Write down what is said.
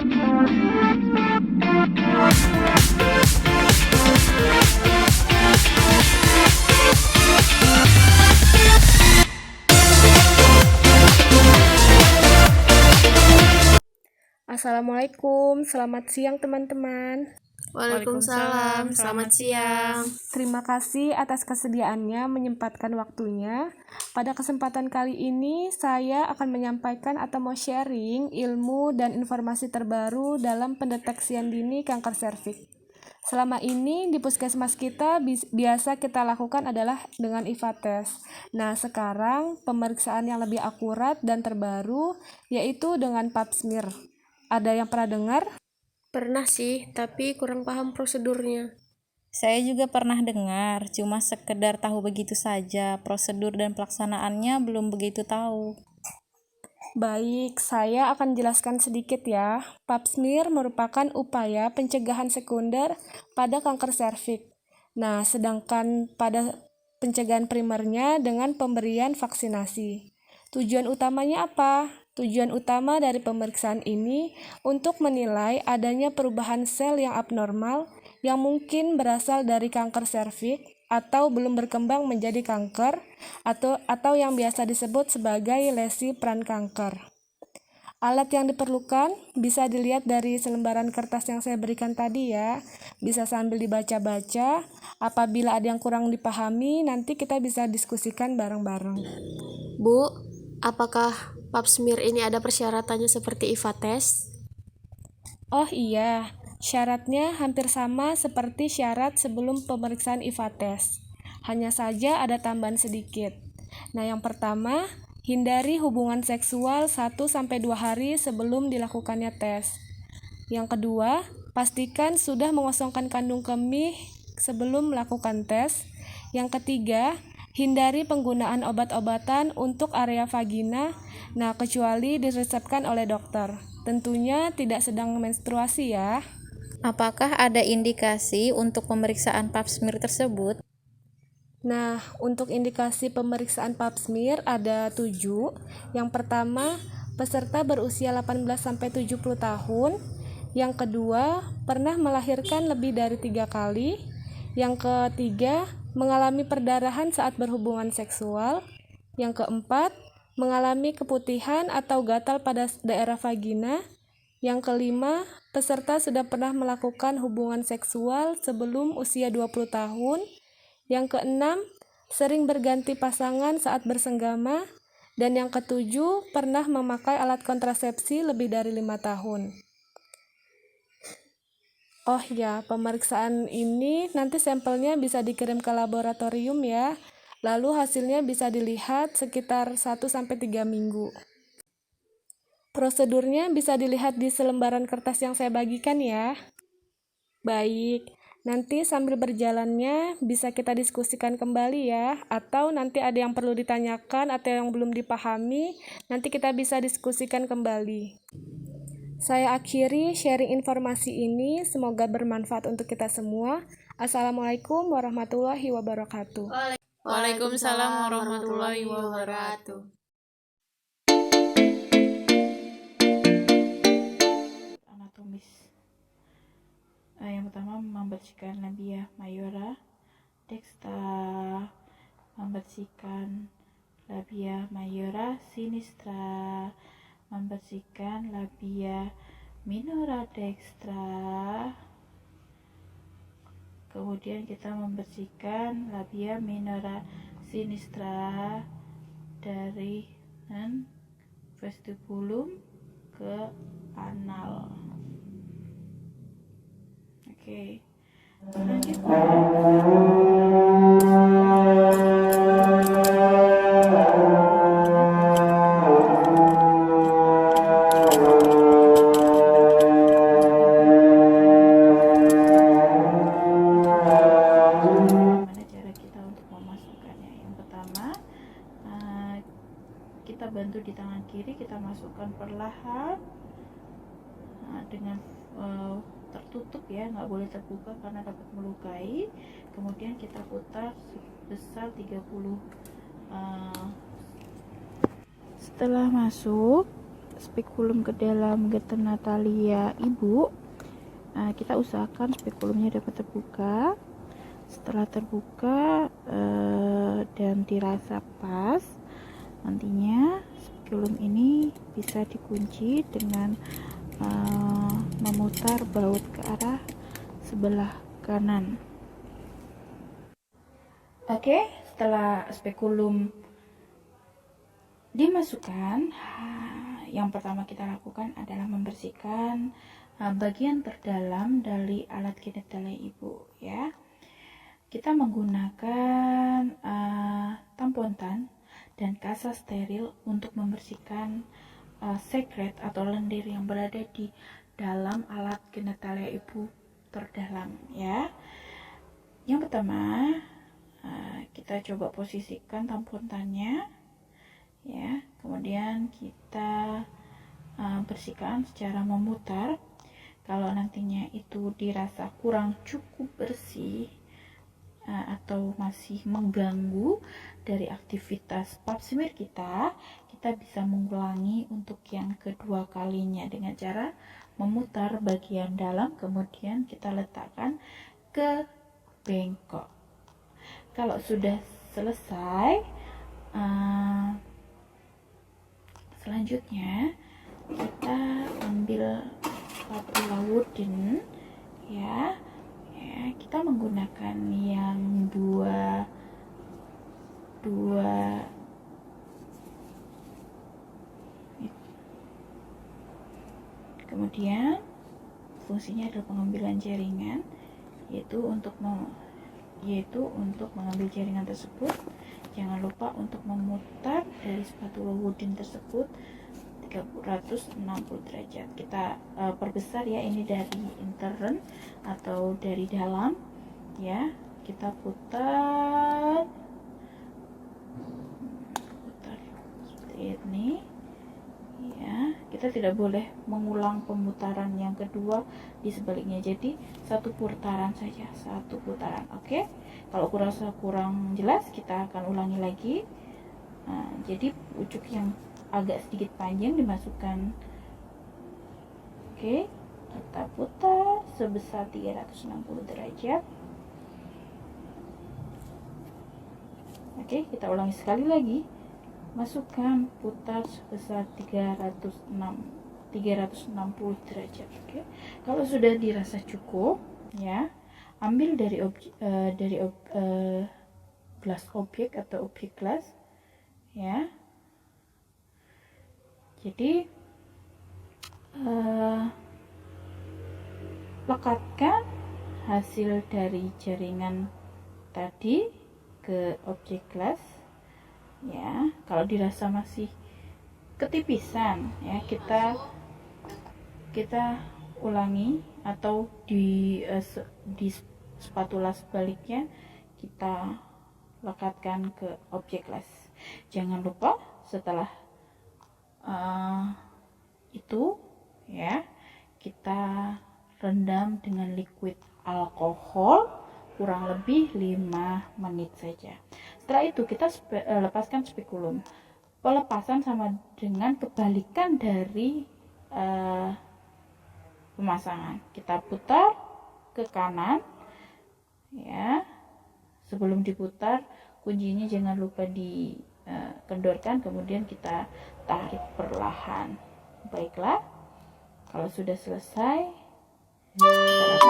Assalamualaikum, selamat siang teman-teman. Waalaikumsalam, selamat siang. Terima kasih atas kesediaannya menyempatkan waktunya. Pada kesempatan kali ini, saya akan menyampaikan atau mau sharing ilmu dan informasi terbaru dalam pendeteksian dini kanker serviks. Selama ini di puskesmas kita biasa kita lakukan adalah dengan IVA test. Nah, sekarang pemeriksaan yang lebih akurat dan terbaru yaitu dengan pap smear. Ada yang pernah dengar? Pernah sih, tapi kurang paham prosedurnya. Saya juga pernah dengar, cuma sekedar tahu begitu saja. Prosedur dan pelaksanaannya belum begitu tahu. Baik, saya akan jelaskan sedikit ya. Pap smear merupakan upaya pencegahan sekunder pada kanker serviks. Nah, sedangkan pada pencegahan primernya dengan pemberian vaksinasi. Tujuan utamanya apa? Tujuan utama dari pemeriksaan ini untuk menilai adanya perubahan sel yang abnormal yang mungkin berasal dari kanker serviks atau belum berkembang menjadi kanker atau yang biasa disebut sebagai lesi prakanker. Alat yang diperlukan bisa dilihat dari selembaran kertas yang saya berikan tadi ya. Bisa sambil dibaca-baca. Apabila ada yang kurang dipahami, nanti kita bisa diskusikan bareng-bareng. Bu, apakah pap smear ini ada persyaratannya seperti IVA test? Oh iya, syaratnya hampir sama seperti syarat sebelum pemeriksaan IVA test. Hanya saja ada tambahan sedikit. Nah, yang pertama, hindari hubungan seksual 1-2 hari sebelum dilakukannya tes. Yang kedua, pastikan sudah mengosongkan kandung kemih sebelum melakukan tes. Yang ketiga, hindari penggunaan obat-obatan untuk area vagina, nah kecuali diresepkan oleh dokter. Tentunya tidak sedang menstruasi ya. Apakah ada indikasi untuk pemeriksaan pap smear tersebut? Nah, untuk indikasi pemeriksaan pap smear ada 7. Yang pertama, peserta berusia 18-70 tahun. Yang kedua, pernah melahirkan lebih dari 3 kali. Yang ketiga, mengalami perdarahan saat berhubungan seksual. Yang keempat, mengalami keputihan atau gatal pada daerah vagina. Yang kelima, peserta sudah pernah melakukan hubungan seksual sebelum usia 20 tahun. Yang keenam, sering berganti pasangan saat bersenggama. Dan yang ketujuh, pernah memakai alat kontrasepsi lebih dari 5 tahun. Oh ya, pemeriksaan ini nanti sampelnya bisa dikirim ke laboratorium ya. Lalu hasilnya bisa dilihat sekitar 1-3 minggu. Prosedurnya bisa dilihat di selembaran kertas yang saya bagikan ya. Baik, nanti sambil berjalannya bisa kita diskusikan kembali ya. Atau nanti ada yang perlu ditanyakan atau yang belum dipahami, nanti kita bisa diskusikan kembali. Saya akhiri sharing informasi ini, semoga bermanfaat untuk kita semua. Assalamualaikum warahmatullahi wabarakatuh. Waalaikumsalam warahmatullahi wabarakatuh. Anatomis. Yang pertama membersihkan labia mayora, dextra, membersihkan labia mayora sinistra, membersihkan labia minora dextra. Kemudian kita membersihkan labia minora sinistra dari vestibulum ke anal. Oke. Selanjutnya kita bantu di tangan kiri, kita masukkan perlahan dengan tertutup ya, nggak boleh terbuka karena dapat melukai. Kemudian kita putar sebesar 30. Setelah masuk, spekulum ke dalam getter natalia ibu, kita usahakan spekulumnya dapat terbuka. Setelah terbuka dan dirasa pas, nantinya spekulum ini bisa dikunci dengan memutar baut ke arah sebelah kanan. Oke, setelah spekulum dimasukkan, yang pertama kita lakukan adalah membersihkan bagian terdalam dari alat genitalia ibu, ya. Kita menggunakan tampontan dan kasa steril untuk membersihkan sekret atau lendir yang berada di dalam alat genitalia ibu terdalam, ya. Yang pertama, kita coba posisikan tampontannya, ya. Kemudian kita bersihkan secara memutar. Kalau nantinya itu dirasa kurang cukup bersih atau masih mengganggu dari aktivitas pap smear kita bisa mengulangi untuk yang kedua kalinya dengan cara memutar bagian dalam, kemudian kita letakkan ke bengkok. Kalau sudah selesai, selanjutnya kita ambil spatula wooden, ya. Kita menggunakan yang dua kemudian fungsinya adalah pengambilan jaringan, yaitu untuk mengambil jaringan tersebut. Jangan lupa untuk memutar dari spatula wooden tersebut 360 derajat. Kita perbesar, ya, ini dari intern atau dari dalam, ya. Kita putar seperti ini, ya. Kita tidak boleh mengulang pemutaran yang kedua di sebaliknya, jadi satu putaran saja, satu putaran. Oke. Kalau kurang jelas, kita akan ulangi lagi. Jadi ujung yang agak sedikit panjang dimasukkan. Oke, kita putar sebesar 360 derajat. Oke, kita ulangi sekali lagi. Masukkan, putar sebesar 360 derajat. Oke. Kalau sudah dirasa cukup, ya, ambil dari gelas objek atau objek gelas, ya. Jadi lekatkan hasil dari jaringan tadi ke objek gelas, ya. Kalau dirasa masih ketipisan, ya, kita ulangi, atau di spatula sebaliknya kita lekatkan ke objek gelas. Jangan lupa setelah itu, ya, kita rendam dengan liquid alkohol kurang lebih 5 menit saja. Setelah itu kita lepaskan spekulum. Pelepasan sama dengan kebalikan dari pemasangan. Kita putar ke kanan, ya. Sebelum diputar, kuncinya jangan lupa dikendorkan, kemudian kita tarik perlahan. Baiklah, kalau sudah selesai, kita